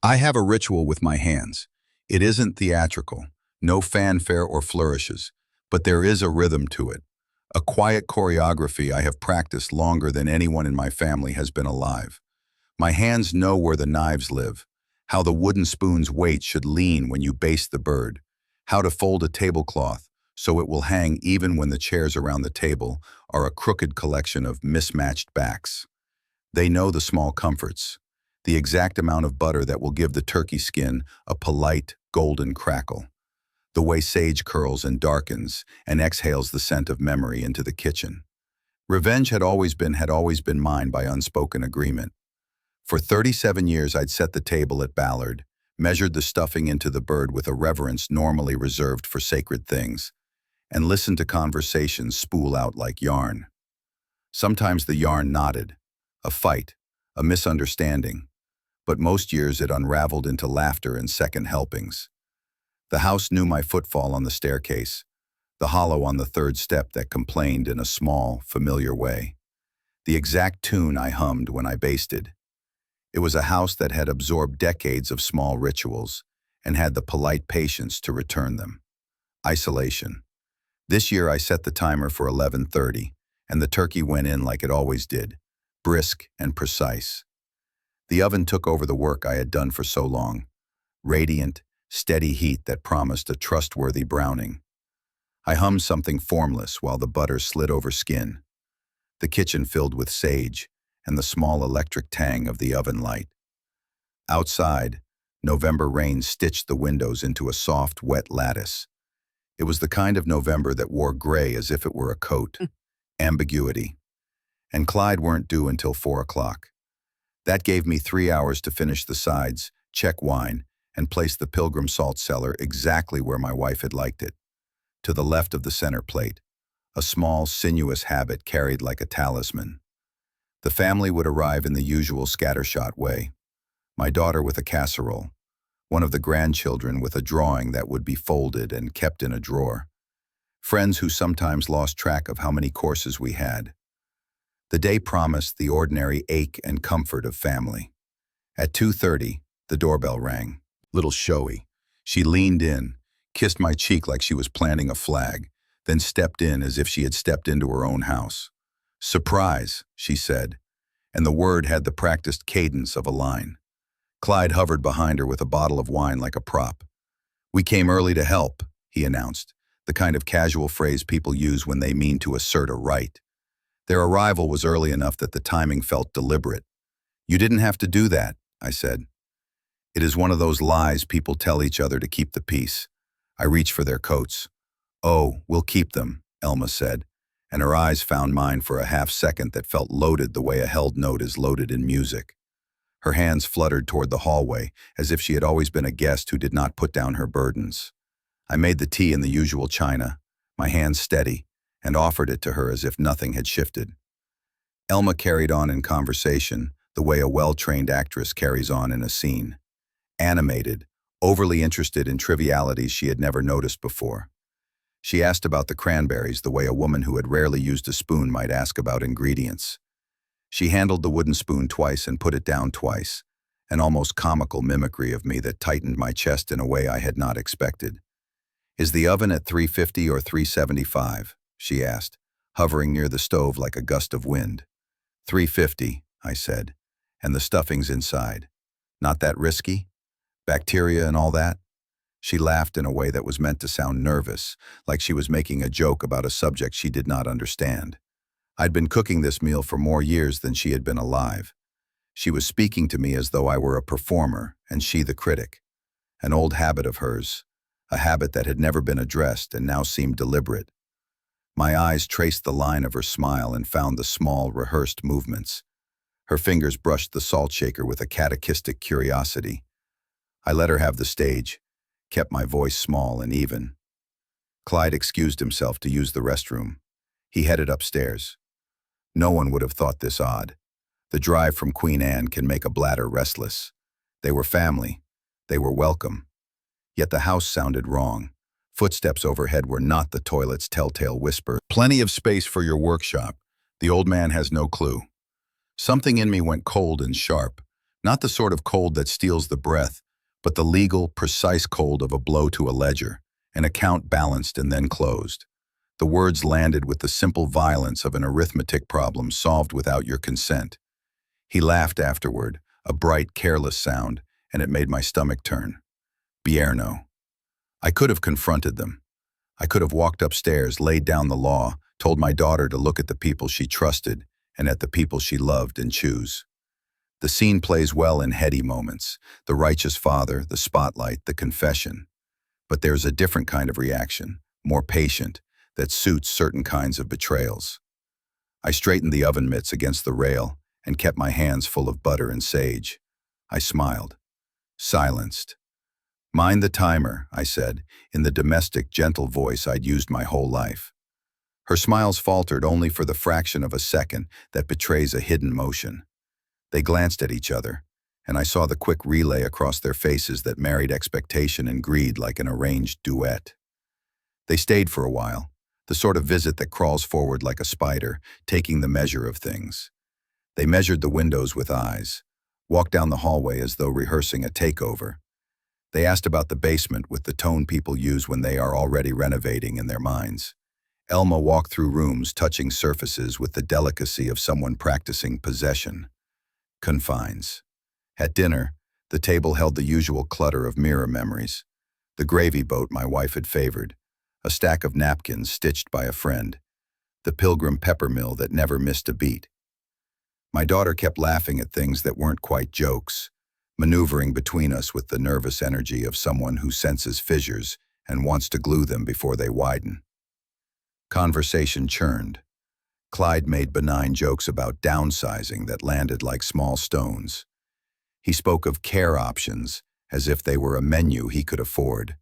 I have a ritual with my hands. It isn't theatrical, no fanfare or flourishes, but there is a rhythm to it. A quiet choreography I have practiced longer than anyone in my family has been alive. My hands know where the knives live, how the wooden spoon's weight should lean when you baste the bird, how to fold a tablecloth so it will hang even when the chairs around the table are a crooked collection of mismatched backs. They know the small comforts, the exact amount of butter that will give the turkey skin a polite, golden crackle, the way sage curls and darkens and exhales the scent of memory into the kitchen. Revenge had always been mine by unspoken agreement. For 37 years I'd set the table at Ballard, measured the stuffing into the bird with a reverence normally reserved for sacred things, and listened to conversations spool out like yarn. Sometimes the yarn knotted, a fight, a misunderstanding, but most years it unraveled into laughter and second helpings. The house knew my footfall on the staircase, the hollow on the third step that complained in a small, familiar way, the exact tune I hummed when I basted. It was a house that had absorbed decades of small rituals and had the polite patience to return them. Isolation. This year I set the timer for 11:30, and the turkey went in like it always did, brisk and precise. The oven took over the work I had done for so long, radiant, steady heat that promised a trustworthy browning. I hummed something formless while the butter slid over skin, the kitchen filled with sage and the small electric tang of the oven light. Outside, November rain stitched the windows into a soft, wet lattice. It was the kind of November that wore gray as if it were a coat. Ambiguity. And Clyde weren't due until 4 o'clock. That gave me 3 hours to finish the sides, check wine, and place the Pilgrim salt cellar exactly where my wife had liked it, to the left of the center plate, a small, sinuous habit carried like a talisman. The family would arrive in the usual scattershot way. My daughter with a casserole, one of the grandchildren with a drawing that would be folded and kept in a drawer, friends who sometimes lost track of how many courses we had. The day promised the ordinary ache and comfort of family. At 2:30, the doorbell rang. Little showy. She leaned in, kissed my cheek like she was planting a flag, then stepped in as if she had stepped into her own house. "Surprise," she said, and the word had the practiced cadence of a line. Clyde hovered behind her with a bottle of wine like a prop. "We came early to help," he announced, the kind of casual phrase people use when they mean to assert a right. Their arrival was early enough that the timing felt deliberate. "You didn't have to do that," I said. It is one of those lies people tell each other to keep the peace. I reached for their coats. "Oh, we'll keep them," Elma said, and her eyes found mine for a half-second that felt loaded the way a held note is loaded in music. Her hands fluttered toward the hallway, as if she had always been a guest who did not put down her burdens. I made the tea in the usual china, my hands steady, and offered it to her as if nothing had shifted. Elma carried on in conversation, the way a well-trained actress carries on in a scene. Animated, overly interested in trivialities she had never noticed before. She asked about the cranberries the way a woman who had rarely used a spoon might ask about ingredients. She handled the wooden spoon twice and put it down twice, an almost comical mimicry of me that tightened my chest in a way I had not expected. "Is the oven at 350 or 375? She asked, hovering near the stove like a gust of wind. 350, I said, and the stuffing's inside. Not that risky? Bacteria and all that? She laughed in a way that was meant to sound nervous, like she was making a joke about a subject she did not understand. I'd been cooking this meal for more years than she had been alive. She was speaking to me as though I were a performer and she the critic. An old habit of hers, a habit that had never been addressed and now seemed deliberate. My eyes traced the line of her smile and found the small, rehearsed movements. Her fingers brushed the salt shaker with a catechistic curiosity. I let her have the stage, kept my voice small and even. Clyde excused himself to use the restroom. He headed upstairs. No one would have thought this odd. The drive from Queen Anne can make a bladder restless. They were family. They were welcome. Yet the house sounded wrong. Footsteps overhead were not the toilet's telltale whisper. Plenty of space for your workshop. The old man has no clue. Something in me went cold and sharp, Not the sort of cold that steals the breath, but the legal, precise cold of a blow to a ledger, an account balanced and then closed. The words landed with the simple violence of an arithmetic problem solved without your consent. He laughed afterward, a bright, careless sound, and it made my stomach turn. Bierno. I could have confronted them. I could have walked upstairs, laid down the law, told my daughter to look at the people she trusted and at the people she loved and choose. The scene plays well in heady moments, the righteous father, the spotlight, the confession. But there's a different kind of reaction, more patient, that suits certain kinds of betrayals. I straightened the oven mitts against the rail and kept my hands full of butter and sage. I smiled. Silenced. "Mind the timer," I said, in the domestic, gentle voice I'd used my whole life. Her smiles faltered only for the fraction of a second that betrays a hidden motion. They glanced at each other, and I saw the quick relay across their faces that married expectation and greed like an arranged duet. They stayed for a while, the sort of visit that crawls forward like a spider, taking the measure of things. They measured the windows with eyes, walked down the hallway as though rehearsing a takeover. They asked about the basement with the tone people use when they are already renovating in their minds. Elma walked through rooms, touching surfaces with the delicacy of someone practicing possession. Confines. At dinner, the table held the usual clutter of mirror memories. The gravy boat my wife had favored, a stack of napkins stitched by a friend, the Pilgrim pepper mill that never missed a beat. My daughter kept laughing at things that weren't quite jokes, maneuvering between us with the nervous energy of someone who senses fissures and wants to glue them before they widen. Conversation churned. Clyde made benign jokes about downsizing that landed like small stones. He spoke of care options as if they were a menu he could afford.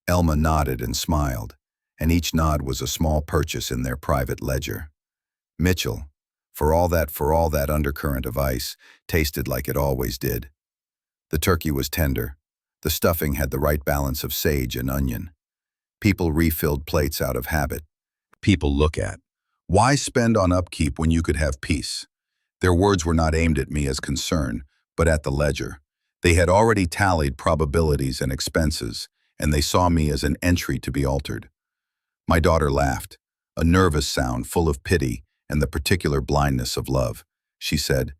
Elma nodded and smiled, and each nod was a small purchase in their private ledger. Mitchell, for all that undercurrent of ice, tasted like it always did. The turkey was tender. The stuffing had the right balance of sage and onion. People refilled plates out of habit. People look at. Why spend on upkeep when you could have peace? Their words were not aimed at me as concern, but at the ledger. They had already tallied probabilities and expenses, and they saw me as an entry to be altered. My daughter laughed, a nervous sound full of pity and the particular blindness of love. She said,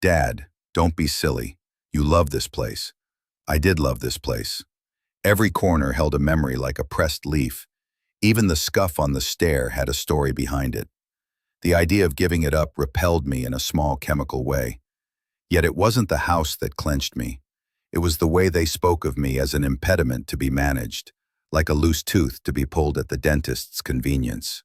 "Dad, don't be silly. You love this place." I did love this place. Every corner held a memory like a pressed leaf. Even the scuff on the stair had a story behind it. The idea of giving it up repelled me in a small chemical way. Yet it wasn't the house that clenched me. It was the way they spoke of me as an impediment to be managed, like a loose tooth to be pulled at the dentist's convenience.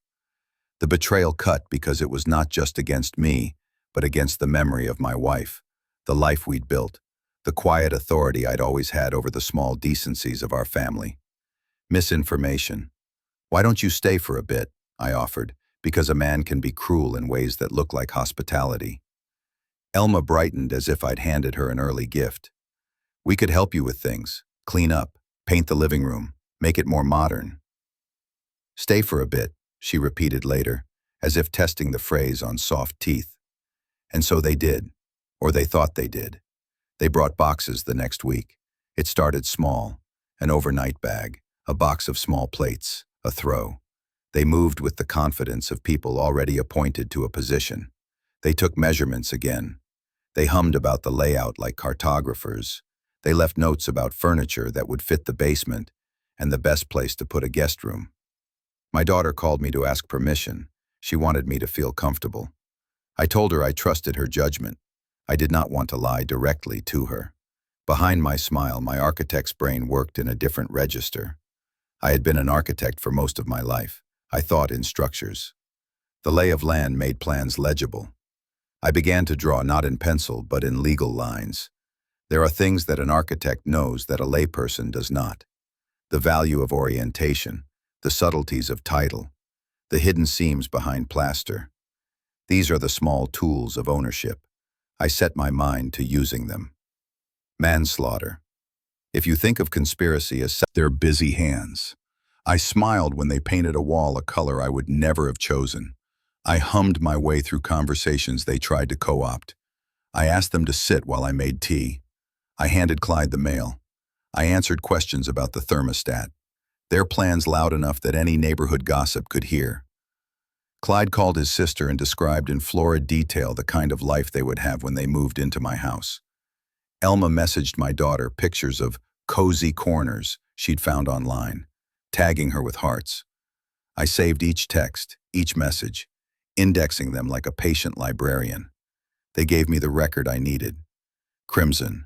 The betrayal cut because it was not just against me, but against the memory of my wife, the life we'd built, the quiet authority I'd always had over the small decencies of our family. Misinformation. "Why don't you stay for a bit?" I offered, because a man can be cruel in ways that look like hospitality. Elma brightened as if I'd handed her an early gift. "We could help you with things, clean up, paint the living room, make it more modern." "Stay for a bit," she repeated later, as if testing the phrase on soft teeth. And so they did, or they thought they did. They brought boxes the next week. It started small, an overnight bag, a box of small plates, a throw. They moved with the confidence of people already appointed to a position. They took measurements again. They hummed about the layout like cartographers. They left notes about furniture that would fit the basement and the best place to put a guest room. My daughter called me to ask permission. She wanted me to feel comfortable. I told her I trusted her judgment. I did not want to lie directly to her. Behind my smile, my architect's brain worked in a different register. I had been an architect for most of my life. I thought in structures. The lay of land made plans legible. I began to draw not in pencil, but in legal lines. There are things that an architect knows that a layperson does not. The value of orientation, the subtleties of title, the hidden seams behind plaster. These are the small tools of ownership. I set my mind to using them. Manslaughter. If you think of conspiracy as their busy hands. I smiled when they painted a wall a color I would never have chosen. I hummed my way through conversations they tried to co-opt. I asked them to sit while I made tea. I handed Clyde the mail. I answered questions about the thermostat. Their plans loud enough that any neighborhood gossip could hear. Clyde called his sister and described in florid detail the kind of life they would have when they moved into my house. Elma messaged my daughter pictures of cozy corners she'd found online, tagging her with hearts. I saved each text, each message, indexing them like a patient librarian. They gave me the record I needed. Crimson.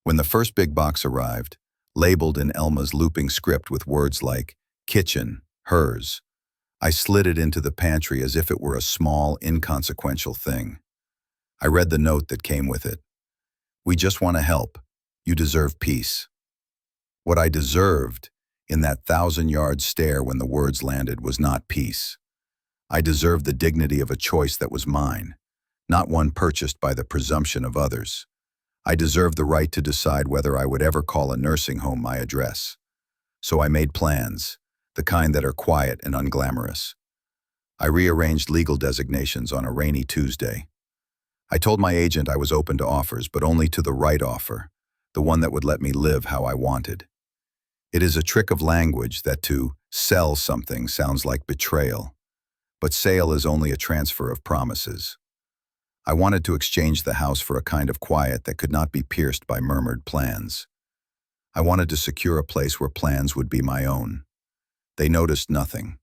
When the first big box arrived, labeled in Elma's looping script with words like kitchen, hers, I slid it into the pantry as if it were a small, inconsequential thing. I read the note that came with it. We just want to help. You deserve peace. What I deserved in that 1,000-yard stare when the words landed was not peace. I deserved the dignity of a choice that was mine, not one purchased by the presumption of others. I deserved the right to decide whether I would ever call a nursing home my address. So I made plans, the kind that are quiet and unglamorous. I rearranged legal designations on a rainy Tuesday. I told my agent I was open to offers, but only to the right offer, the one that would let me live how I wanted. It is a trick of language that to sell something sounds like betrayal, but sale is only a transfer of promises. I wanted to exchange the house for a kind of quiet that could not be pierced by murmured plans. I wanted to secure a place where plans would be my own. They noticed nothing.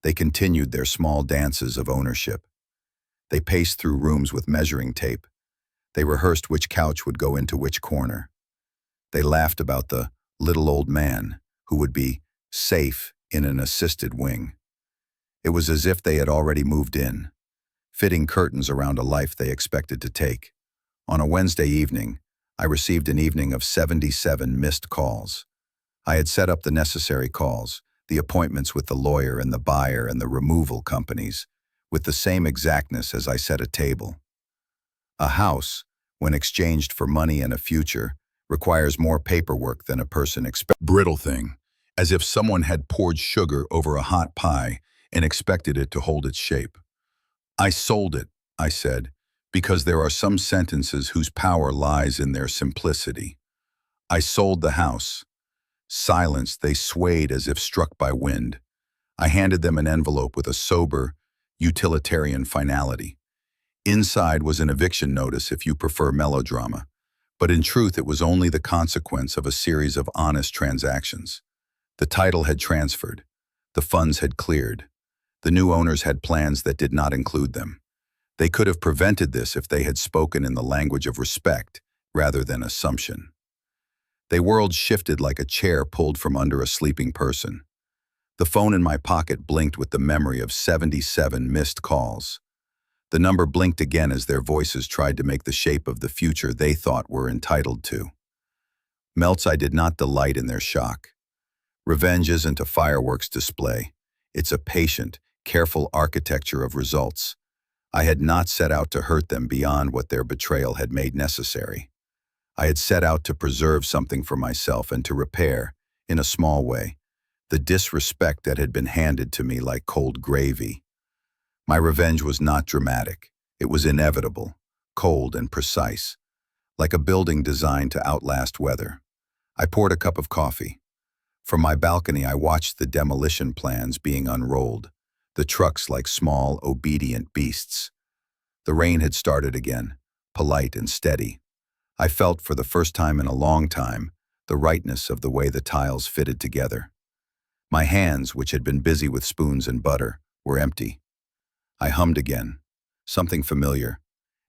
They continued their small dances of ownership. They paced through rooms with measuring tape. They rehearsed which couch would go into which corner. They laughed about the little old man who would be safe in an assisted wing. It was as if they had already moved in, fitting curtains around a life they expected to take. On a Wednesday evening, I received an evening of 77 missed calls. I had set up the necessary calls, the appointments with the lawyer and the buyer and the removal companies, with the same exactness as I set a table. A house, when exchanged for money and a future, requires more paperwork than a person expects. Brittle thing, as if someone had poured sugar over a hot pie and expected it to hold its shape. I sold it, I said, because there are some sentences whose power lies in their simplicity. I sold the house. Silenced, they swayed as if struck by wind. I handed them an envelope with a sober, utilitarian finality. Inside was an eviction notice if you prefer melodrama, but in truth it was only the consequence of a series of honest transactions. The title had transferred. The funds had cleared. The new owners had plans that did not include them. They could have prevented this if they had spoken in the language of respect rather than assumption. The world shifted like a chair pulled from under a sleeping person. The phone in my pocket blinked with the memory of 77 missed calls. The number blinked again as their voices tried to make the shape of the future they thought were entitled to. Melts I did not delight in their shock. Revenge isn't a fireworks display. It's a patient, careful architecture of results. I had not set out to hurt them beyond what their betrayal had made necessary. I had set out to preserve something for myself and to repair, in a small way, the disrespect that had been handed to me like cold gravy. My revenge was not dramatic. It was inevitable, cold and precise, like a building designed to outlast weather. I poured a cup of coffee. From my balcony, I watched the demolition plans being unrolled, the trucks like small, obedient beasts. The rain had started again, polite and steady. I felt, for the first time in a long time, the rightness of the way the tiles fitted together. My hands, which had been busy with spoons and butter, were empty. I hummed again, something familiar,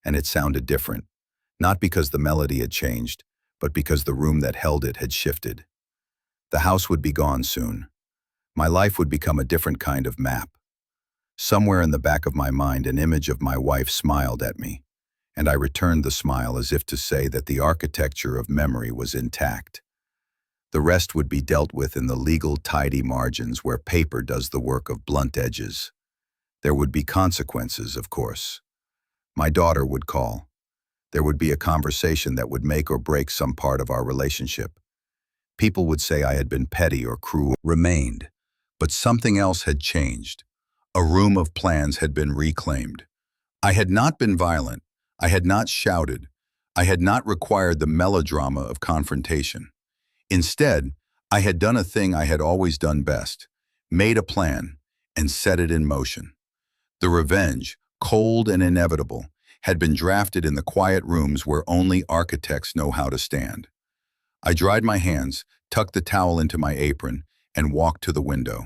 and it sounded different, not because the melody had changed, but because the room that held it had shifted. The house would be gone soon. My life would become a different kind of map. Somewhere in the back of my mind, an image of my wife smiled at me, and I returned the smile as if to say that the architecture of memory was intact. The rest would be dealt with in the legal, tidy margins where paper does the work of blunt edges. There would be consequences, of course. My daughter would call. There would be a conversation that would make or break some part of our relationship. People would say I had been petty or cruel. Remained, but something else had changed. A room of plans had been reclaimed. I had not been violent. I had not shouted. I had not required the melodrama of confrontation. Instead, I had done a thing I had always done best, made a plan, and set it in motion. The revenge, cold and inevitable, had been drafted in the quiet rooms where only architects know how to stand. I dried my hands, tucked the towel into my apron, and walked to the window.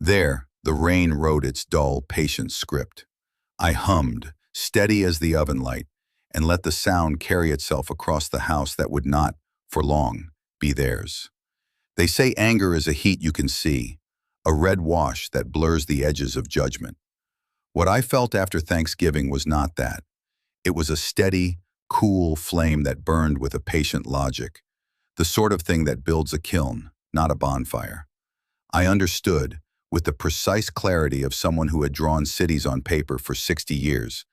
There, the rain wrote its dull, patient script. I hummed, steady as the oven light, and let the sound carry itself across the house that would not, for long, be theirs. They say anger is a heat you can see, a red wash that blurs the edges of judgment. What I felt after Thanksgiving was not that. It was a steady, cool flame that burned with a patient logic, the sort of thing that builds a kiln, not a bonfire. I understood, with the precise clarity of someone who had drawn cities on paper for 60 years,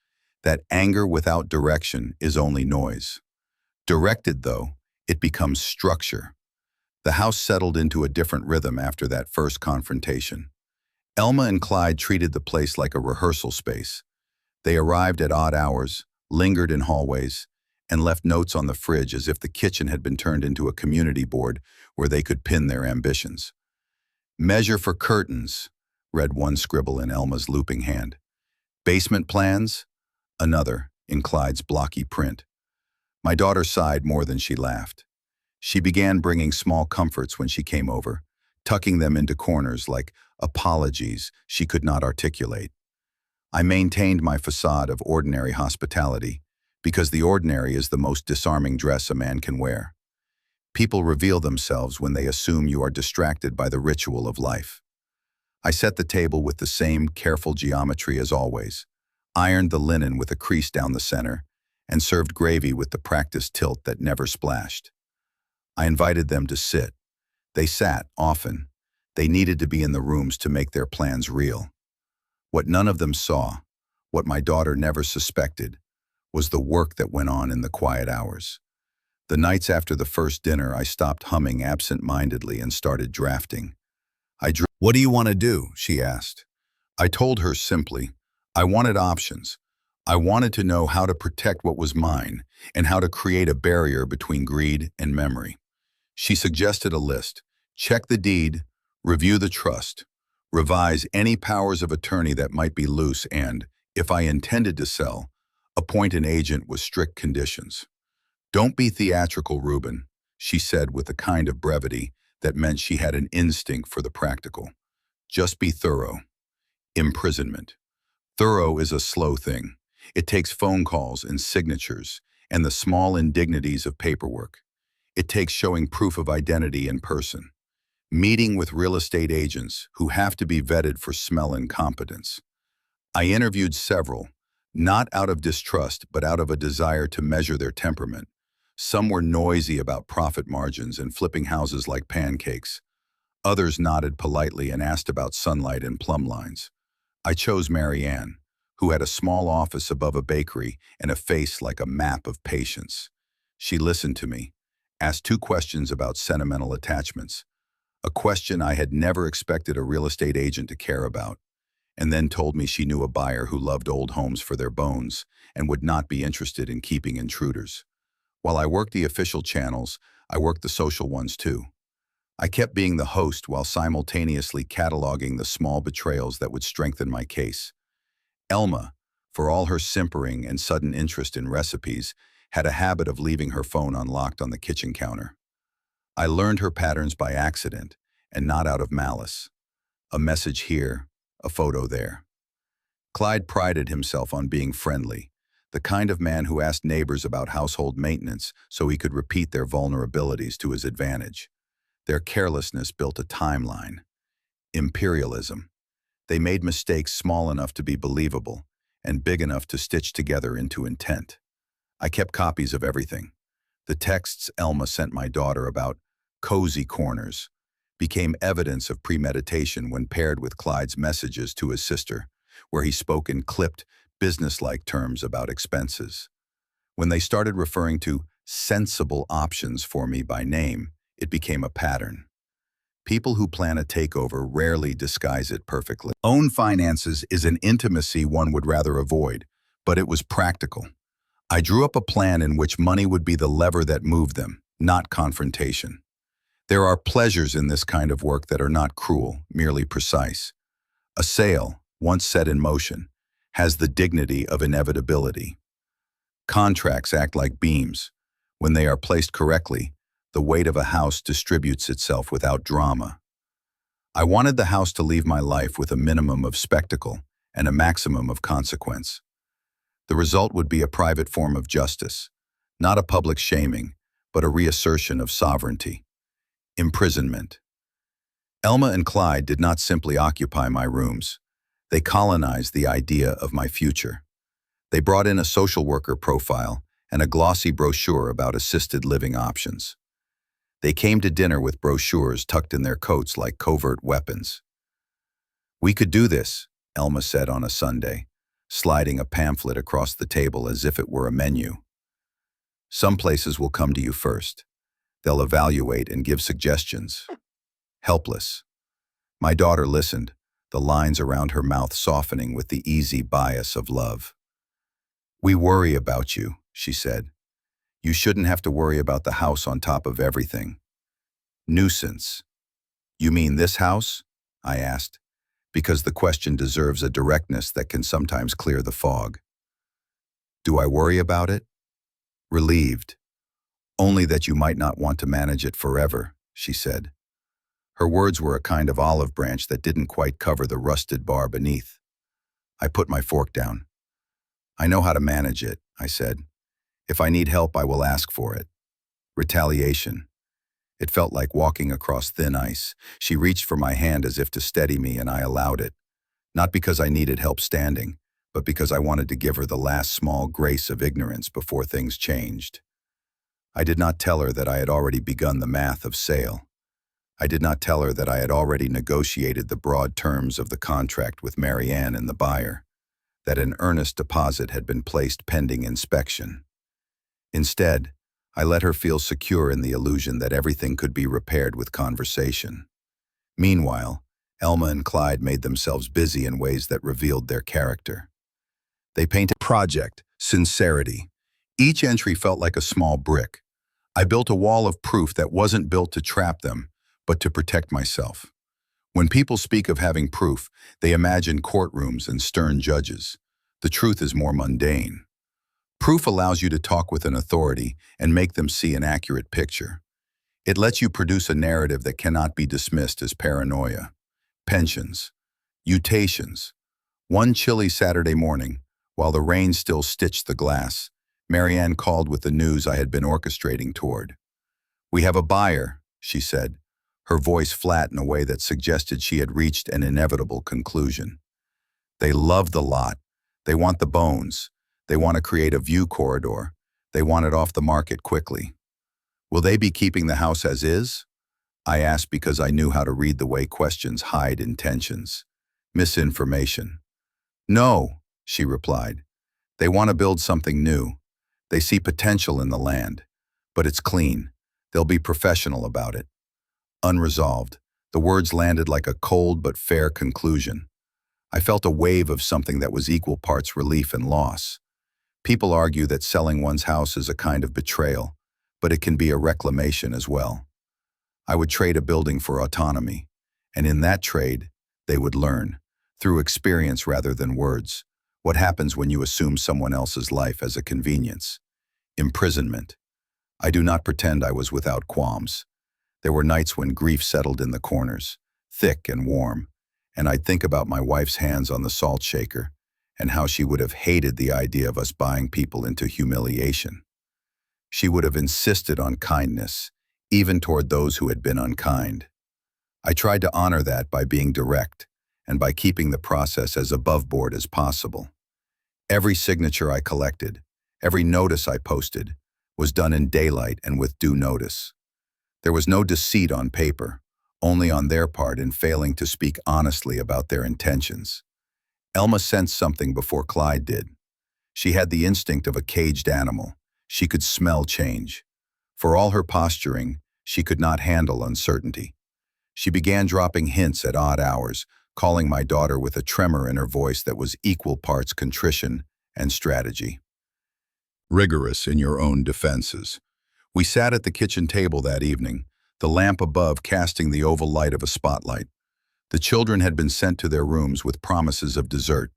that anger without direction is only noise. Directed, though, it becomes structure. The house settled into a different rhythm after that first confrontation. Elma and Clyde treated the place like a rehearsal space. They arrived at odd hours, lingered in hallways, and left notes on the fridge as if the kitchen had been turned into a community board where they could pin their ambitions. "Measure for curtains," read one scribble in Elma's looping hand. "Basement plans?" Another, in Clyde's blocky print. My daughter sighed more than she laughed. She began bringing small comforts when she came over, tucking them into corners like apologies she could not articulate. I maintained my facade of ordinary hospitality, because the ordinary is the most disarming dress a man can wear. People reveal themselves when they assume you are distracted by the ritual of life. I set the table with the same careful geometry as always, ironed the linen with a crease down the center, and served gravy with the practiced tilt that never splashed. I invited them to sit. They sat, often. They needed to be in the rooms to make their plans real. What none of them saw, what my daughter never suspected, was the work that went on in the quiet hours. The nights after the first dinner, I stopped humming absent-mindedly and started drafting. "What do you want to do?" she asked. I told her simply, I wanted options. I wanted to know how to protect what was mine and how to create a barrier between greed and memory. She suggested a list. Check the deed, review the trust, revise any powers of attorney that might be loose, and, if I intended to sell, appoint an agent with strict conditions. "Don't be theatrical, Reuben," she said with a kind of brevity that meant she had an instinct for the practical. "Just be thorough." Imprisonment. Thorough is a slow thing. It takes phone calls and signatures and the small indignities of paperwork. It takes showing proof of identity in person. Meeting with real estate agents who have to be vetted for smell and competence. I interviewed several, not out of distrust, but out of a desire to measure their temperament. Some were noisy about profit margins and flipping houses like pancakes. Others nodded politely and asked about sunlight and plumb lines. I chose Mary Ann, who had a small office above a bakery and a face like a map of patience. She listened to me, asked 2 questions about sentimental attachments, a question I had never expected a real estate agent to care about, and then told me she knew a buyer who loved old homes for their bones and would not be interested in keeping intruders. While I worked the official channels, I worked the social ones too. I kept being the host while simultaneously cataloging the small betrayals that would strengthen my case. Elma, for all her simpering and sudden interest in recipes, had a habit of leaving her phone unlocked on the kitchen counter. I learned her patterns by accident and not out of malice. A message here, a photo there. Clyde prided himself on being friendly, the kind of man who asked neighbors about household maintenance so he could repeat their vulnerabilities to his advantage. Their carelessness built a timeline. Imperialism. They made mistakes small enough to be believable and big enough to stitch together into intent. I kept copies of everything. The texts Elma sent my daughter about cozy corners became evidence of premeditation when paired with Clyde's messages to his sister, where he spoke in clipped, businesslike terms about expenses. When they started referring to sensible options for me by name, it became a pattern. People who plan a takeover rarely disguise it perfectly. Own finances is an intimacy one would rather avoid, but it was practical. I drew up a plan in which money would be the lever that moved them, not confrontation. There are pleasures in this kind of work that are not cruel, merely precise. A sale, once set in motion, has the dignity of inevitability. Contracts act like beams. When they are placed correctly, the weight of a house distributes itself without drama. I wanted the house to leave my life with a minimum of spectacle and a maximum of consequence. The result would be a private form of justice, not a public shaming, but a reassertion of sovereignty. Imprisonment. Elma and Clyde did not simply occupy my rooms. They colonized the idea of my future. They brought in a social worker profile and a glossy brochure about assisted living options. They came to dinner with brochures tucked in their coats like covert weapons. "We could do this," Elma said on a Sunday, sliding a pamphlet across the table as if it were a menu. "Some places will come to you first. They'll evaluate and give suggestions." Helpless. My daughter listened, the lines around her mouth softening with the easy bias of love. "We worry about you," she said. "You shouldn't have to worry about the house on top of everything." Nuisance. "You mean this house?" I asked, because the question deserves a directness that can sometimes clear the fog. "Do I worry about it?" Relieved. "Only that you might not want to manage it forever," she said. Her words were a kind of olive branch that didn't quite cover the rusted bar beneath. I put my fork down. "I know how to manage it," I said. "If I need help, I will ask for it." Retaliation. It felt like walking across thin ice. She reached for my hand as if to steady me, and I allowed it. Not because I needed help standing, but because I wanted to give her the last small grace of ignorance before things changed. I did not tell her that I had already begun the math of sale. I did not tell her that I had already negotiated the broad terms of the contract with Marianne and the buyer, that an earnest deposit had been placed pending inspection. Instead, I let her feel secure in the illusion that everything could be repaired with conversation. Meanwhile, Elma and Clyde made themselves busy in ways that revealed their character. They painted project, sincerity. Each entry felt like a small brick. I built a wall of proof that wasn't built to trap them, but to protect myself. When people speak of having proof, they imagine courtrooms and stern judges. The truth is more mundane. Proof allows you to talk with an authority and make them see an accurate picture. It lets you produce a narrative that cannot be dismissed as paranoia. Pensions. Utations. One chilly Saturday morning, while the rain still stitched the glass, Marianne called with the news I had been orchestrating toward. "We have a buyer," she said, her voice flat in a way that suggested she had reached an inevitable conclusion. "They love the lot. They want the bones. They want to create a view corridor. They want it off the market quickly." "Will they be keeping the house as is?" I asked because I knew how to read the way questions hide intentions. Misinformation. "No," she replied. "They want to build something new. They see potential in the land. But it's clean. They'll be professional about it." Unresolved, the words landed like a cold but fair conclusion. I felt a wave of something that was equal parts relief and loss. People argue that selling one's house is a kind of betrayal, but it can be a reclamation as well. I would trade a building for autonomy, and in that trade, they would learn, through experience rather than words, what happens when you assume someone else's life as a convenience. Imprisonment. I do not pretend I was without qualms. There were nights when grief settled in the corners, thick and warm, and I'd think about my wife's hands on the salt shaker and how she would have hated the idea of us buying people into humiliation. She would have insisted on kindness, even toward those who had been unkind. I tried to honor that by being direct and by keeping the process as above board as possible. Every signature I collected, every notice I posted, was done in daylight and with due notice. There was no deceit on paper, only on their part in failing to speak honestly about their intentions. Elma sensed something before Clyde did. She had the instinct of a caged animal. She could smell change. For all her posturing, she could not handle uncertainty. She began dropping hints at odd hours, calling my daughter with a tremor in her voice that was equal parts contrition and strategy. rigorous in your own defenses. We sat at the kitchen table that evening, the lamp above casting the oval light of a spotlight. The children had been sent to their rooms with promises of dessert.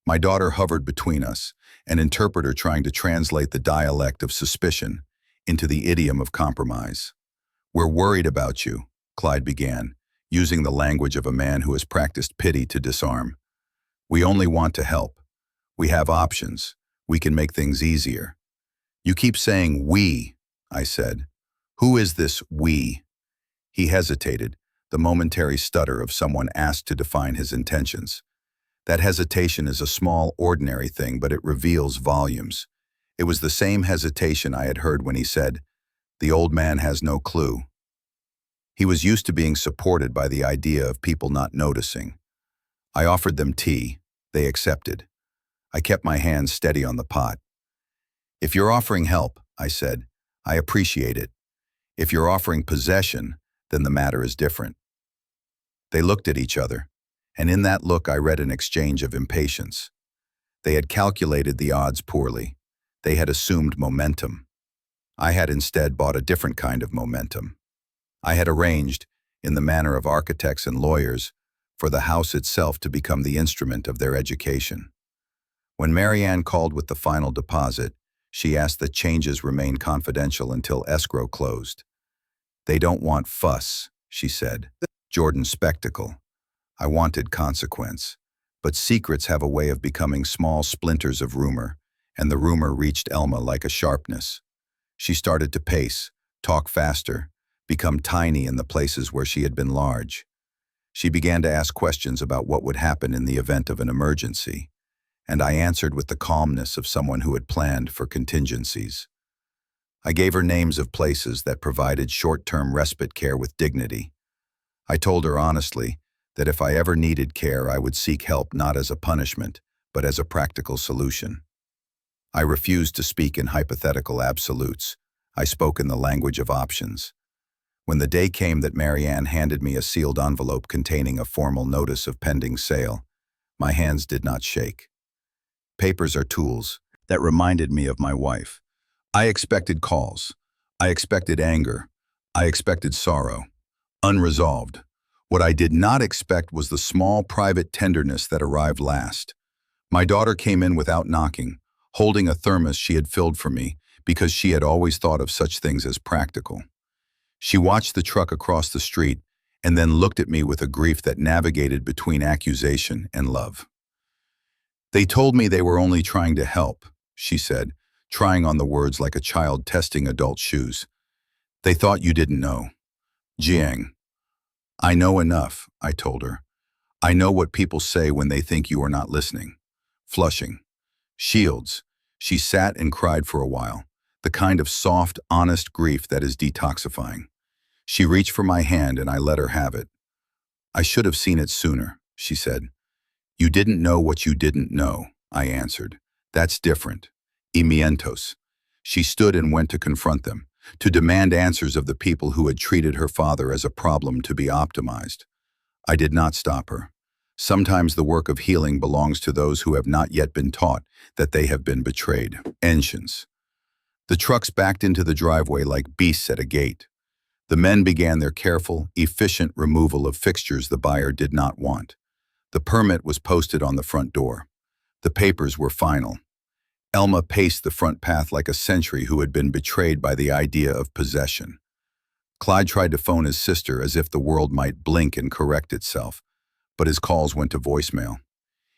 My daughter hovered between us, an interpreter trying to translate the dialect of suspicion into the idiom of compromise. "We're worried about you," Clyde began, using the language of a man who has practiced pity to disarm. "We only want to help. We have options. We can make things easier." "You keep saying we," I said. "Who is this we?" He hesitated, the momentary stutter of someone asked to define his intentions. That hesitation is a small, ordinary thing, but it reveals volumes. It was the same hesitation I had heard when he said, "The old man has no clue." He was used to being supported by the idea of people not noticing. I offered them tea. They accepted. I kept my hands steady on the pot. "If you're offering help," I said, "I appreciate it. If you're offering possession, then the matter is different." They looked at each other, and in that look I read an exchange of impatience. They had calculated the odds poorly. They had assumed momentum. I had instead bought a different kind of momentum. I had arranged, in the manner of architects and lawyers, for the house itself to become the instrument of their education. When Marianne called with the final deposit, she asked that changes remain confidential until escrow closed. "They don't want fuss," she said. "Jordan's spectacle. I wanted consequence. But secrets have a way of becoming small splinters of rumor, and the rumor reached Elma like a sharpness. She started to pace, talk faster, become tiny in the places where she had been large. She began to ask questions about what would happen in the event of an emergency, and I answered with the calmness of someone who had planned for contingencies. I gave her names of places that provided short-term respite care with dignity. I told her honestly that if I ever needed care, I would seek help not as a punishment, but as a practical solution. I refused to speak in hypothetical absolutes. I spoke in the language of options. When the day came that Marianne handed me a sealed envelope containing a formal notice of pending sale, my hands did not shake. Papers are tools. That reminded me of my wife. I expected calls. I expected anger. I expected sorrow. Unresolved. What I did not expect was the small private tenderness that arrived last. My daughter came in without knocking, holding a thermos she had filled for me because she had always thought of such things as practical. She watched the truck across the street and then looked at me with a grief that navigated between accusation and love. "They told me they were only trying to help," she said, trying on the words like a child testing adult shoes. "They thought you didn't know." "Jiang." "I know enough," I told her. "I know what people say when they think you are not listening." Flushing. "Shields." She sat and cried for a while, the kind of soft, honest grief that is detoxifying. She reached for my hand and I let her have it. "I should have seen it sooner," she said. "You didn't know what you didn't know," I answered. "That's different. Imientos." She stood and went to confront them, to demand answers of the people who had treated her father as a problem to be optimized. I did not stop her. Sometimes the work of healing belongs to those who have not yet been taught that they have been betrayed. Ancients. The trucks backed into the driveway like beasts at a gate. The men began their careful, efficient removal of fixtures the buyer did not want. The permit was posted on the front door. The papers were final. Elma paced the front path like a sentry who had been betrayed by the idea of possession. Clyde tried to phone his sister as if the world might blink and correct itself, but his calls went to voicemail.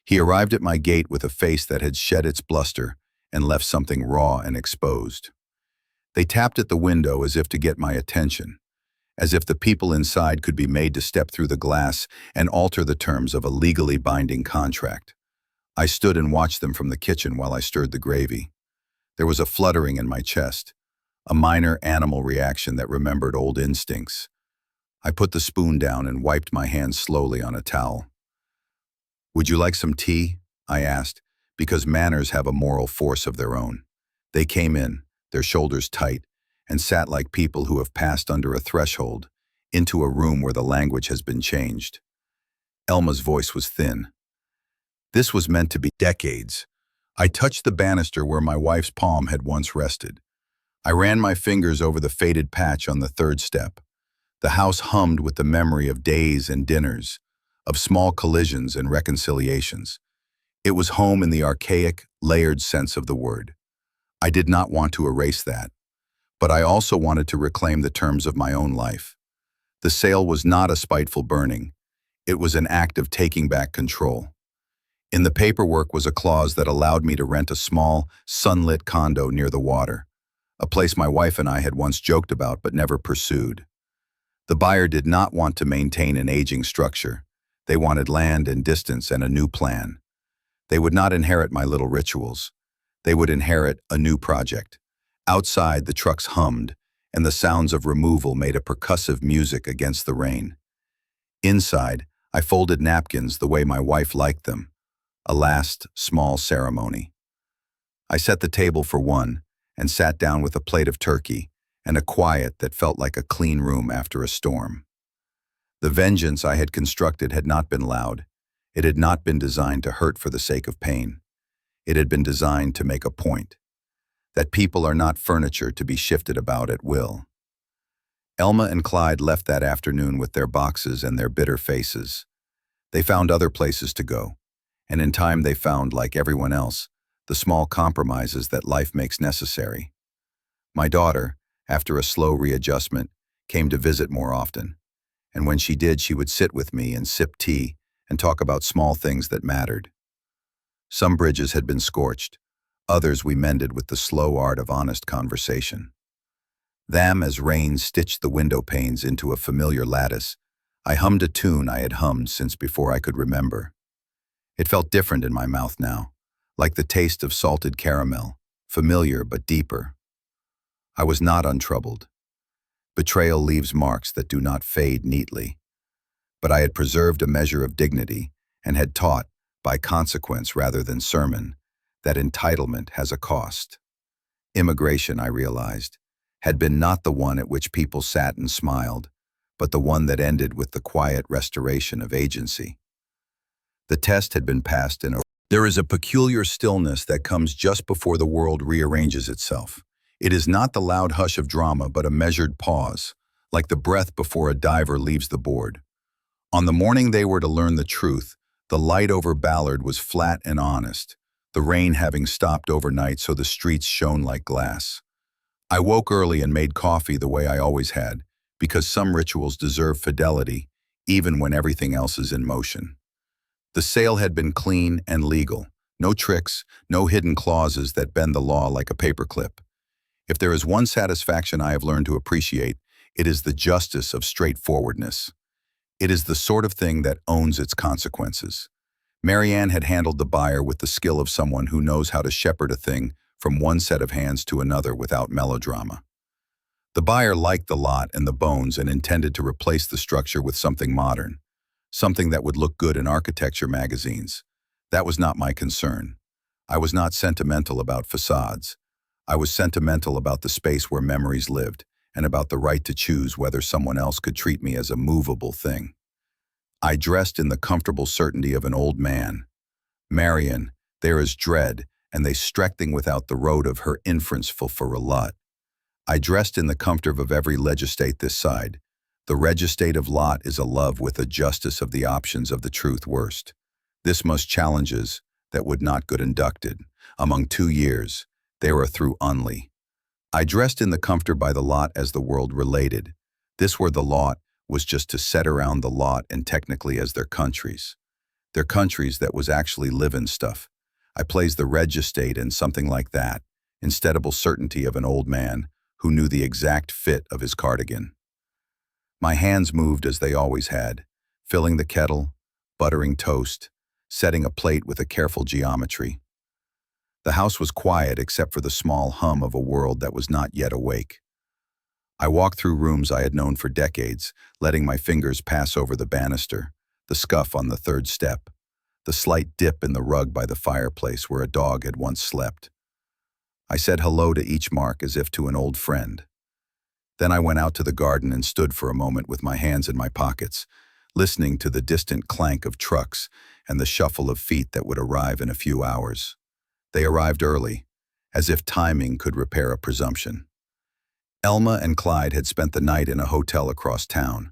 He arrived at my gate with a face that had shed its bluster and left something raw and exposed. They tapped at the window as if to get my attention, as if the people inside could be made to step through the glass and alter the terms of a legally binding contract. I stood and watched them from the kitchen while I stirred the gravy. There was a fluttering in my chest, a minor animal reaction that remembered old instincts. I put the spoon down and wiped my hands slowly on a towel. "Would you like some tea?" I asked, because manners have a moral force of their own. They came in, their shoulders tight, and sat like people who have passed under a threshold into a room where the language has been changed. Elma's voice was thin. "This was meant to be decades. I touched the banister where my wife's palm had once rested. I ran my fingers over the faded patch on the third step. The house hummed with the memory of days and dinners, of small collisions and reconciliations. It was home in the archaic, layered sense of the word. I did not want to erase that, but I also wanted to reclaim the terms of my own life. The sale was not a spiteful burning. It was an act of taking back control. In the paperwork was a clause that allowed me to rent a small, sunlit condo near the water, a place my wife and I had once joked about but never pursued. The buyer did not want to maintain an aging structure. They wanted land and distance and a new plan. They would not inherit my little rituals. They would inherit a new project. Outside, the trucks hummed, and the sounds of removal made a percussive music against the rain. Inside, I folded napkins the way my wife liked them, a last, small ceremony. I set the table for one and sat down with a plate of turkey and a quiet that felt like a clean room after a storm. The vengeance I had constructed had not been loud. It had not been designed to hurt for the sake of pain. It had been designed to make a point, that people are not furniture to be shifted about at will. Elma and Clyde left that afternoon with their boxes and their bitter faces. They found other places to go, and in time they found, like everyone else, the small compromises that life makes necessary. My daughter, after a slow readjustment, came to visit more often, and when she did, she would sit with me and sip tea and talk about small things that mattered. Some bridges had been scorched, others we mended with the slow art of honest conversation. Them, as rain stitched the window panes into a familiar lattice, I hummed a tune I had hummed since before I could remember. It felt different in my mouth now, like the taste of salted caramel, familiar but deeper. I was not untroubled. Betrayal leaves marks that do not fade neatly. But I had preserved a measure of dignity and had taught, by consequence rather than sermon, that entitlement has a cost. Immigration, I realized, had been not the one at which people sat and smiled, but the one that ended with the quiet restoration of agency. The test had been passed in a... There is a peculiar stillness that comes just before the world rearranges itself. It is not the loud hush of drama, but a measured pause, like the breath before a diver leaves the board. On the morning they were to learn the truth, the light over Ballard was flat and honest, the rain having stopped overnight so the streets shone like glass. I woke early and made coffee the way I always had, because some rituals deserve fidelity, even when everything else is in motion. The sale had been clean and legal. No tricks, no hidden clauses that bend the law like a paperclip. If there is one satisfaction I have learned to appreciate, it is the justice of straightforwardness. It is the sort of thing that owns its consequences. Marianne had handled the buyer with the skill of someone who knows how to shepherd a thing from one set of hands to another without melodrama. The buyer liked the lot and the bones and intended to replace the structure with something modern, something that would look good in architecture magazines. That was not my concern. I was not sentimental about facades. I was sentimental about the space where memories lived and about the right to choose whether someone else could treat me as a movable thing. I dressed in the comfortable certainty of an old man. Marian, there is dread, and they strecting without the road of her inference for a lot. I dressed in the comfort of every legistate this side. The registate of lot is a love with a justice of the options of the truth worst. This must challenges that would not good inducted. Among 2 years, they were through only. I dressed in the comfort by the lot as the world related. This where the lot was just to set around the lot and technically as their countries. Their countries that was actually livin' stuff. I plays the registate and something like that, insteadable certainty of an old man who knew the exact fit of his cardigan. My hands moved as they always had, filling the kettle, buttering toast, setting a plate with a careful geometry. The house was quiet except for the small hum of a world that was not yet awake. I walked through rooms I had known for decades, letting my fingers pass over the banister, the scuff on the third step, the slight dip in the rug by the fireplace where a dog had once slept. I said hello to each mark as if to an old friend. Then I went out to the garden and stood for a moment with my hands in my pockets, listening to the distant clank of trucks and the shuffle of feet that would arrive in a few hours. They arrived early, as if timing could repair a presumption. Elma and Clyde had spent the night in a hotel across town.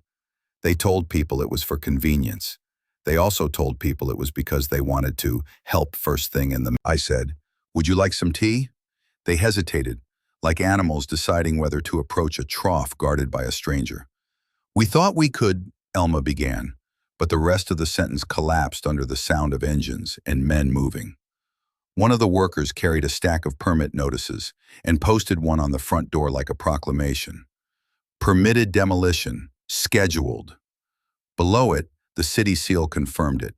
They told people it was for convenience. They also told people it was because they wanted to help first thing in the... I said, "Would you like some tea?" They hesitated, like animals deciding whether to approach a trough guarded by a stranger. "We thought we could," Elma began, but the rest of the sentence collapsed under the sound of engines and men moving. One of the workers carried a stack of permit notices and posted one on the front door like a proclamation. "Permitted demolition, scheduled." Below it, the city seal confirmed it.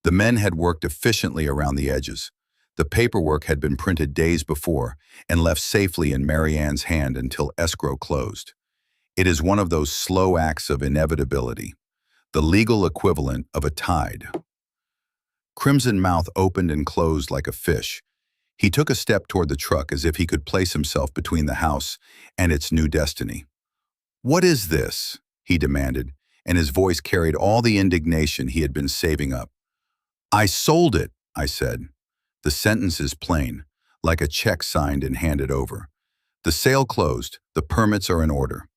The men had worked efficiently around the edges. The paperwork had been printed days before and left safely in Marianne's hand until escrow closed. It is one of those slow acts of inevitability, the legal equivalent of a tide. Crimson mouth opened and closed like a fish. He took a step toward the truck as if he could place himself between the house and its new destiny. "What is this?" he demanded, and his voice carried all the indignation he had been saving up. "I sold it," I said. The sentence is plain, like a check signed and handed over. The sale closed, the permits are in order.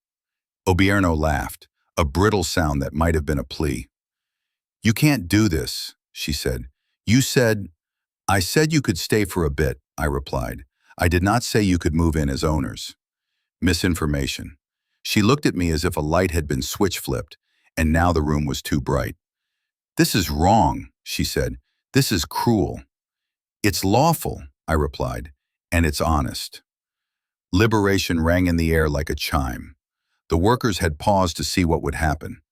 Obierno laughed, a brittle sound that might have been a plea. "You can't do this," she said. "You said..." "I said you could stay for a bit," I replied. "I did not say you could move in as owners." Misinformation. She looked at me as if a light had been switch-flipped, and now the room was too bright. "This is wrong," she said. "This is cruel." "It's lawful," I replied, "and it's honest." Liberation rang in the air like a chime. The workers had paused to see what would happen,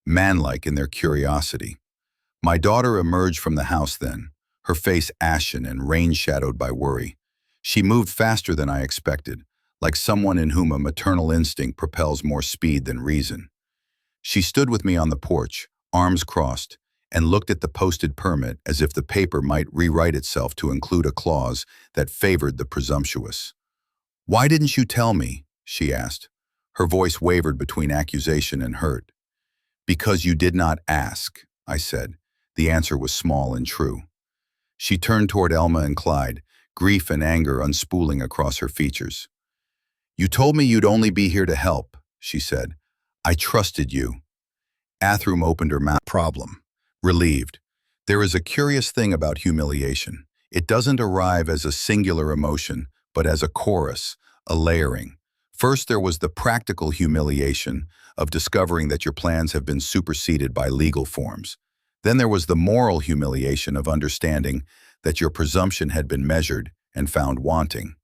manlike in their curiosity. My daughter emerged from the house then, her face ashen and rain-shadowed by worry. She moved faster than I expected, like someone in whom a maternal instinct propels more speed than reason. She stood with me on the porch, arms crossed, and looked at the posted permit as if the paper might rewrite itself to include a clause that favored the presumptuous. "Why didn't you tell me?" she asked. Her voice wavered between accusation and hurt. "Because you did not ask," I said. The answer was small and true. She turned toward Elma and Clyde, grief and anger unspooling across her features. "You told me you'd only be here to help," she said. "I trusted you." Athrum opened her mouth. Problem. Relieved. There is a curious thing about humiliation. It doesn't arrive as a singular emotion, but as a chorus, a layering. First, there was the practical humiliation of discovering that your plans have been superseded by legal forms. Then there was the moral humiliation of understanding that your presumption had been measured and found wanting.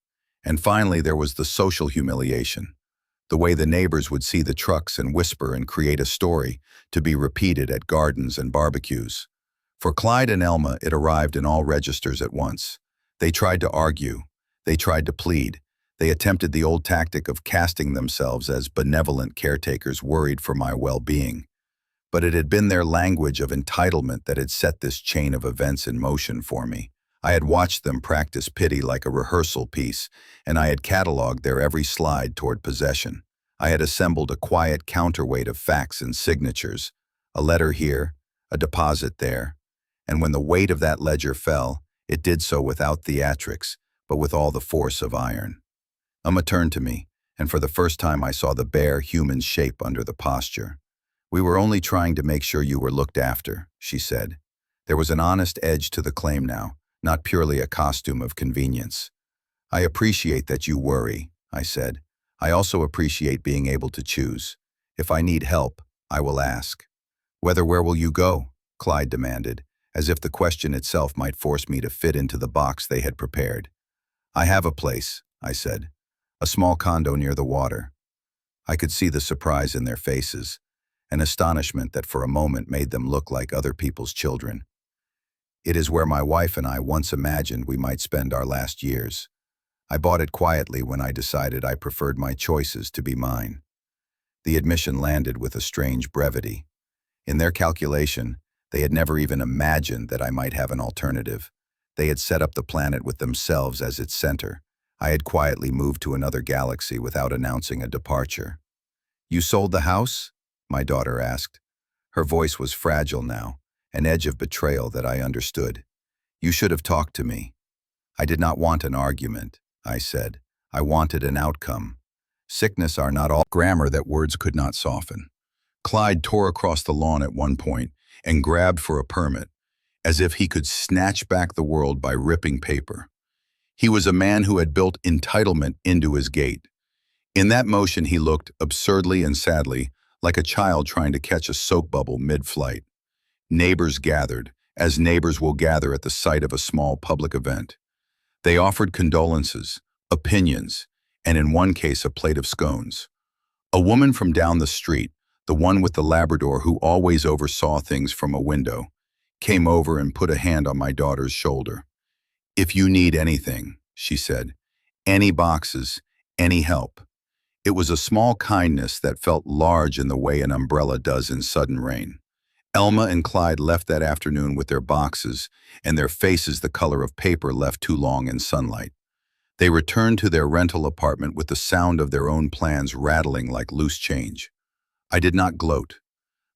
And finally, there was the social humiliation, the way the neighbors would see the trucks and whisper and create a story to be repeated at gardens and barbecues. For Clyde and Elma, it arrived in all registers at once. They tried to argue. They tried to plead. They attempted the old tactic of casting themselves as benevolent caretakers worried for my well-being. But it had been their language of entitlement that had set this chain of events in motion for me. I had watched them practice pity like a rehearsal piece, and I had cataloged their every slide toward possession. I had assembled a quiet counterweight of facts and signatures, a letter here, a deposit there, and when the weight of that ledger fell, it did so without theatrics, but with all the force of iron. Emma turned to me, and for the first time I saw the bare human shape under the posture. "We were only trying to make sure you were looked after," she said. There was an honest edge to the claim now, not purely a costume of convenience. "I appreciate that you worry," I said. "I also appreciate being able to choose. If I need help, I will ask." Where will you go?" Clyde demanded, as if the question itself might force me to fit into the box they had prepared. "I have a place," I said. "A small condo near the water." I could see the surprise in their faces, an astonishment that for a moment made them look like other people's children. "It is where my wife and I once imagined we might spend our last years. I bought it quietly when I decided I preferred my choices to be mine." The admission landed with a strange brevity. In their calculation, they had never even imagined that I might have an alternative. They had set up the planet with themselves as its center. I had quietly moved to another galaxy without announcing a departure. "You sold the house?" my daughter asked. Her voice was fragile now, an edge of betrayal that I understood. "You should have talked to me." I did not want an argument, I said. I wanted an outcome. Sickness are not all grammar that words could not soften. Clyde tore across the lawn at one point and grabbed for a permit, as if he could snatch back the world by ripping paper. He was a man who had built entitlement into his gait. In that motion he looked, absurdly and sadly, like a child trying to catch a soap bubble mid-flight. Neighbors gathered, as neighbors will gather at the site of a small public event. They offered condolences, opinions, and in one case a plate of scones. A woman from down the street, the one with the Labrador who always oversaw things from a window, came over and put a hand on my daughter's shoulder. "If you need anything," she said, "any boxes, any help." It was a small kindness that felt large in the way an umbrella does in sudden rain. Elma and Clyde left that afternoon with their boxes and their faces the color of paper left too long in sunlight. They returned to their rental apartment with the sound of their own plans rattling like loose change. I did not gloat.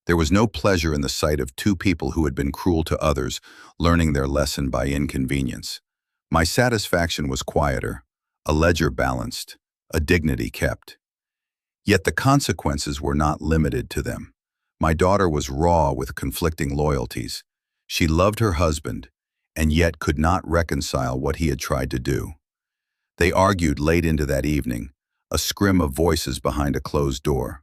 There was no pleasure in the sight of two people who had been cruel to others, learning their lesson by inconvenience. My satisfaction was quieter, a ledger balanced, a dignity kept. Yet the consequences were not limited to them. My daughter was raw with conflicting loyalties. She loved her husband, and yet could not reconcile what he had tried to do. They argued late into that evening, a scrim of voices behind a closed door.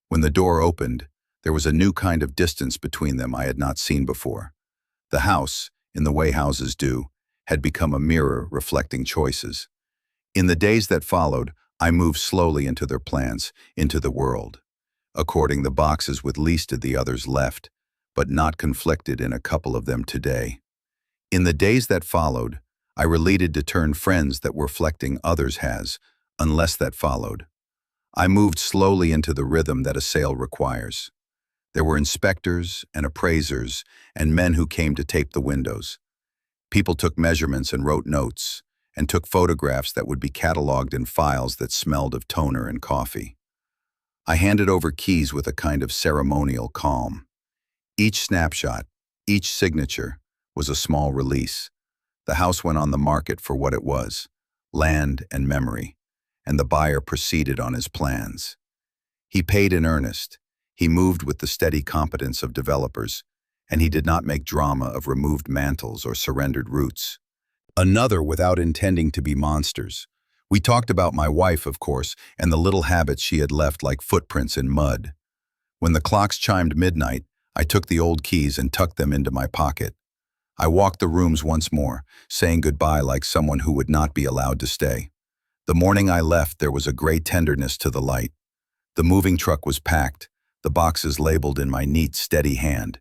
When the door opened, there was a new kind of distance between them I had not seen before. The house, in the way houses do, had become a mirror reflecting choices. In the days that followed, I moved slowly into their plans, into the world. According the boxes with least of the others left, but not conflicted in a couple of them today. In the days that followed, I related to turn friends that were reflecting others has, unless that followed. I moved slowly into the rhythm that a sale requires. There were inspectors and appraisers and men who came to tape the windows. People took measurements and wrote notes, and took photographs that would be cataloged in files that smelled of toner and coffee. I handed over keys with a kind of ceremonial calm. Each snapshot, each signature, was a small release. The house went on the market for what it was, land and memory, and the buyer proceeded on his plans. He paid in earnest, he moved with the steady competence of developers, and he did not make drama of removed mantles or surrendered roots. Another without intending to be monsters. We talked about my wife, of course, and the little habits she had left like footprints in mud. When the clocks chimed midnight, I took the old keys and tucked them into my pocket. I walked the rooms once more, saying goodbye like someone who would not be allowed to stay. The morning I left, there was a great tenderness to the light. The moving truck was packed, the boxes labeled in my neat, steady hand.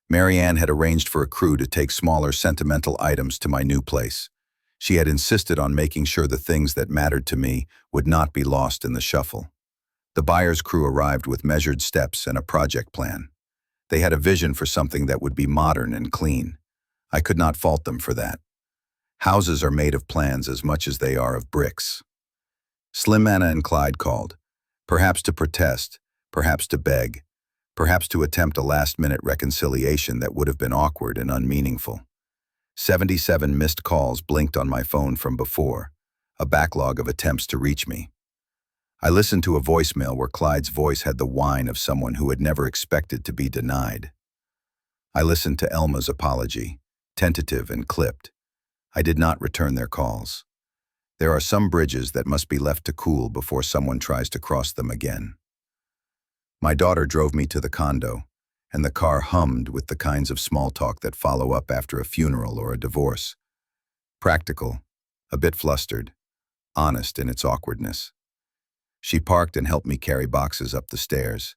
Marianne had arranged for a crew to take smaller, sentimental items to my new place. She had insisted on making sure the things that mattered to me would not be lost in the shuffle. The buyer's crew arrived with measured steps and a project plan. They had a vision for something that would be modern and clean. I could not fault them for that. Houses are made of plans as much as they are of bricks. Slim Anna and Clyde called, perhaps to protest, perhaps to beg, perhaps to attempt a last-minute reconciliation that would have been awkward and unmeaningful. 77 missed calls blinked on my phone from before, a backlog of attempts to reach me. I listened to a voicemail where Clyde's voice had the whine of someone who had never expected to be denied. I listened to Elma's apology, tentative and clipped. I did not return their calls. There are some bridges that must be left to cool before someone tries to cross them again. My daughter drove me to the condo, and the car hummed with the kinds of small talk that follow up after a funeral or a divorce. Practical, a bit flustered, honest in its awkwardness. She parked and helped me carry boxes up the stairs.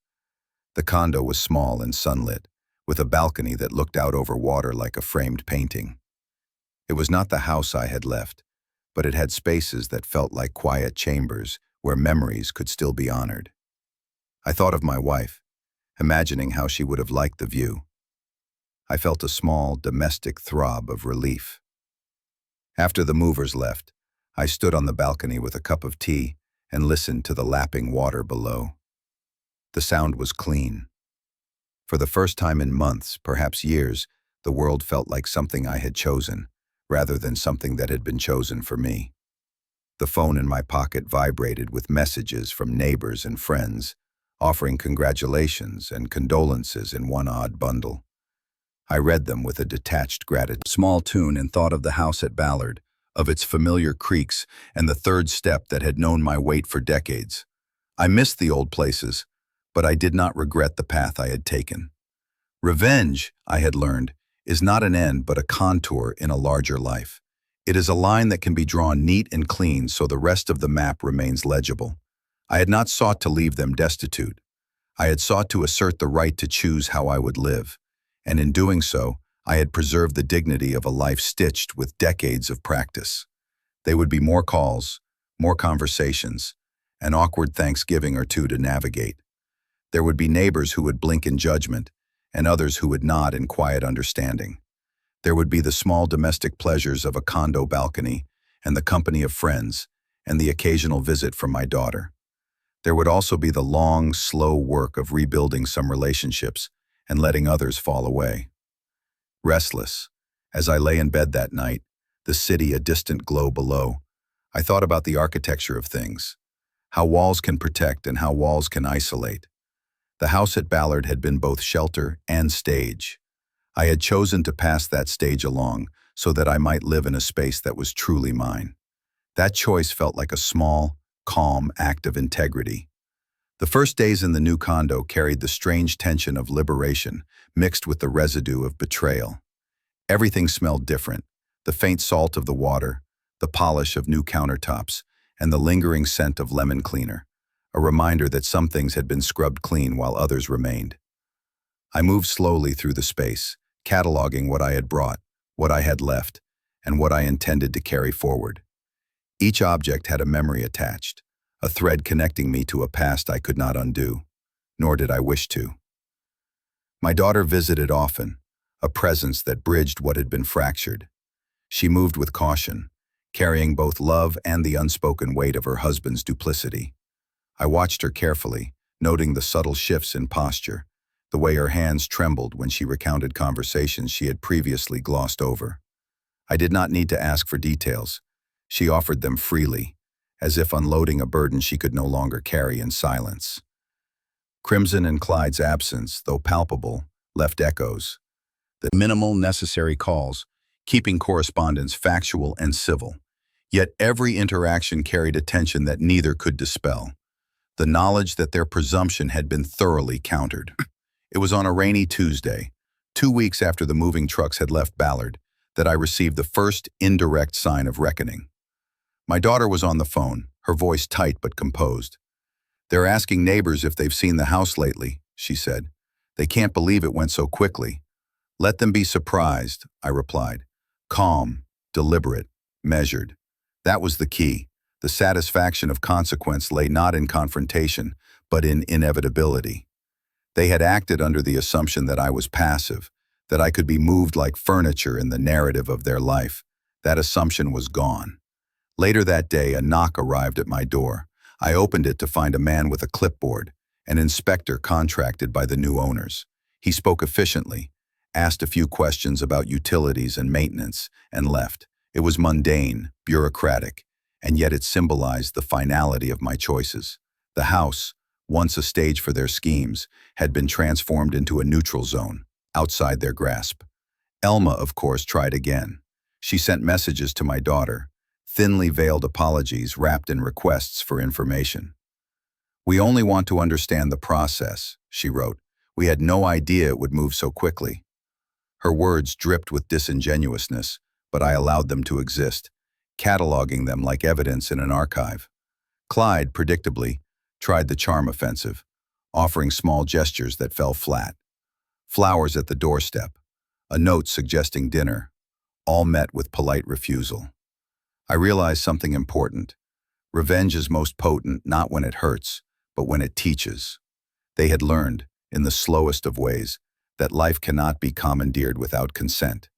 The condo was small and sunlit, with a balcony that looked out over water like a framed painting. It was not the house I had left, but it had spaces that felt like quiet chambers where memories could still be honored. I thought of my wife, imagining how she would have liked the view. I felt a small, domestic throb of relief. After the movers left, I stood on the balcony with a cup of tea and listened to the lapping water below. The sound was clean. For the first time in months, perhaps years, the world felt like something I had chosen, rather than something that had been chosen for me. The phone in my pocket vibrated with messages from neighbors and friends, offering congratulations and condolences in one odd bundle. I read them with a detached gratitude. Small tune and thought of the house at Ballard, of its familiar creaks and the third step that had known my weight for decades. I missed the old places, but I did not regret the path I had taken. Revenge, I had learned, is not an end but a contour in a larger life. It is a line that can be drawn neat and clean so the rest of the map remains legible. I had not sought to leave them destitute. I had sought to assert the right to choose how I would live, and in doing so, I had preserved the dignity of a life stitched with decades of practice. They would be more calls, more conversations, an awkward Thanksgiving or two to navigate. There would be neighbors who would blink in judgment, and others who would nod in quiet understanding. There would be the small domestic pleasures of a condo balcony, and the company of friends, and the occasional visit from my daughter. There would also be the long, slow work of rebuilding some relationships and letting others fall away. Restless, as I lay in bed that night, the city a distant glow below, I thought about the architecture of things, how walls can protect and how walls can isolate. The house at Ballard had been both shelter and stage. I had chosen to pass that stage along so that I might live in a space that was truly mine. That choice felt like a small, calm act of integrity. The first days in the new condo carried the strange tension of liberation mixed with the residue of betrayal. Everything smelled different, the faint salt of the water, the polish of new countertops, and the lingering scent of lemon cleaner, a reminder that some things had been scrubbed clean while others remained. I moved slowly through the space, cataloging what I had brought, what I had left, and what I intended to carry forward. Each object had a memory attached, a thread connecting me to a past I could not undo, nor did I wish to. My daughter visited often, a presence that bridged what had been fractured. She moved with caution, carrying both love and the unspoken weight of her husband's duplicity. I watched her carefully, noting the subtle shifts in posture, the way her hands trembled when she recounted conversations she had previously glossed over. I did not need to ask for details. She offered them freely, as if unloading a burden she could no longer carry in silence. Crimson and Clyde's absence, though palpable, left echoes. The minimal necessary calls, keeping correspondence factual and civil. Yet every interaction carried a tension that neither could dispel. The knowledge that their presumption had been thoroughly countered. It was on a rainy Tuesday, 2 weeks after the moving trucks had left Ballard, that I received the first indirect sign of reckoning. My daughter was on the phone, her voice tight but composed. "They're asking neighbors if they've seen the house lately," she said. "They can't believe it went so quickly." "Let them be surprised," I replied. Calm, deliberate, measured. That was the key. The satisfaction of consequence lay not in confrontation, but in inevitability. They had acted under the assumption that I was passive, that I could be moved like furniture in the narrative of their life. That assumption was gone. Later that day, a knock arrived at my door. I opened it to find a man with a clipboard, an inspector contracted by the new owners. He spoke efficiently, asked a few questions about utilities and maintenance, and left. It was mundane, bureaucratic, and yet it symbolized the finality of my choices. The house, once a stage for their schemes, had been transformed into a neutral zone, outside their grasp. Elma, of course, tried again. She sent messages to my daughter, thinly veiled apologies wrapped in requests for information. "We only want to understand the process," she wrote. "We had no idea it would move so quickly." Her words dripped with disingenuousness, but I allowed them to exist, cataloging them like evidence in an archive. Clyde, predictably, tried the charm offensive, offering small gestures that fell flat. Flowers at the doorstep, a note suggesting dinner, all met with polite refusal. I realized something important. Revenge is most potent not when it hurts, but when it teaches. They had learned, in the slowest of ways, that life cannot be commandeered without consent.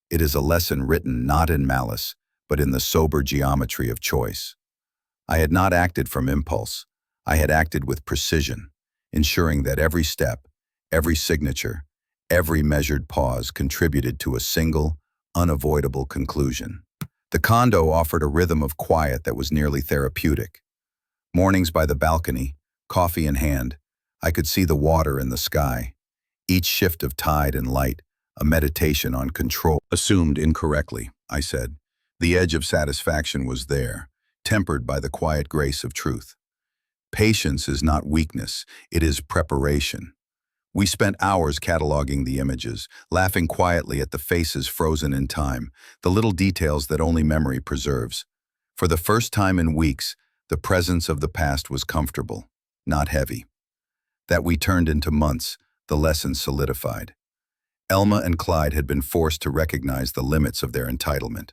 It is a lesson written not in malice, but in the sober geometry of choice. I had not acted from impulse. I had acted with precision, ensuring that every step, every signature, every measured pause contributed to a single, unavoidable conclusion. The condo offered a rhythm of quiet that was nearly therapeutic. Mornings by the balcony, coffee in hand, I could see the water and the sky. Each shift of tide and light, a meditation on control. Assumed incorrectly, I said. The edge of satisfaction was there, tempered by the quiet grace of truth. Patience is not weakness, it is preparation. We spent hours cataloging the images, laughing quietly at the faces frozen in time, the little details that only memory preserves. For the first time in weeks, the presence of the past was comfortable, not heavy. That we turned into months, the lesson solidified. Elma and Clyde had been forced to recognize the limits of their entitlement.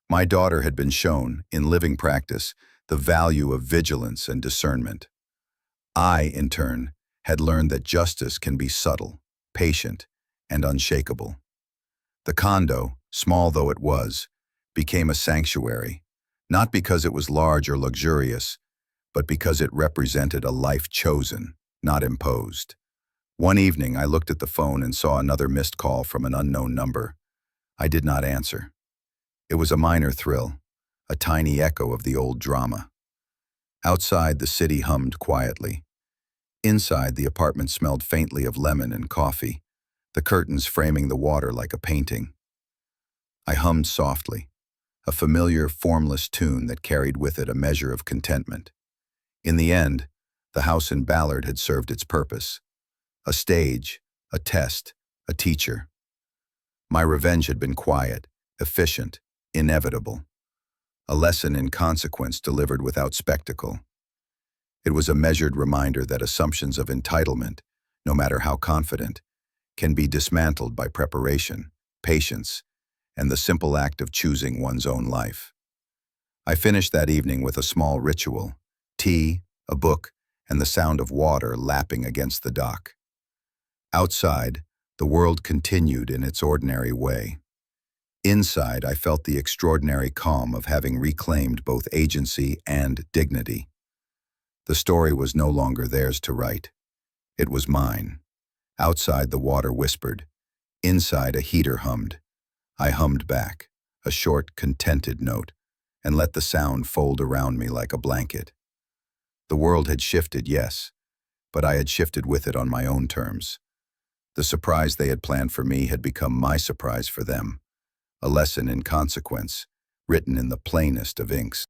My daughter had been shown, in living practice, the value of vigilance and discernment. I, in turn, had learned that justice can be subtle, patient, and unshakable. The condo, small though it was, became a sanctuary, not because it was large or luxurious, but because it represented a life chosen, not imposed. One evening, I looked at the phone and saw another missed call from an unknown number. I did not answer. It was a minor thrill, a tiny echo of the old drama. Outside, the city hummed quietly. Inside, the apartment smelled faintly of lemon and coffee, the curtains framing the water like a painting. I hummed softly, a familiar, formless tune that carried with it a measure of contentment. In the end, the house in Ballard had served its purpose. A stage, a test, a teacher. My revenge had been quiet, efficient, inevitable. A lesson in consequence delivered without spectacle. It was a measured reminder that assumptions of entitlement, no matter how confident, can be dismantled by preparation, patience, and the simple act of choosing one's own life. I finished that evening with a small ritual, tea, a book, and the sound of water lapping against the dock. Outside, the world continued in its ordinary way. Inside, I felt the extraordinary calm of having reclaimed both agency and dignity. The story was no longer theirs to write. It was mine. Outside, the water whispered. Inside, a heater hummed. I hummed back, a short, contented note, and let the sound fold around me like a blanket. The world had shifted, yes, but I had shifted with it on my own terms. The surprise they had planned for me had become my surprise for them, a lesson in consequence, written in the plainest of inks.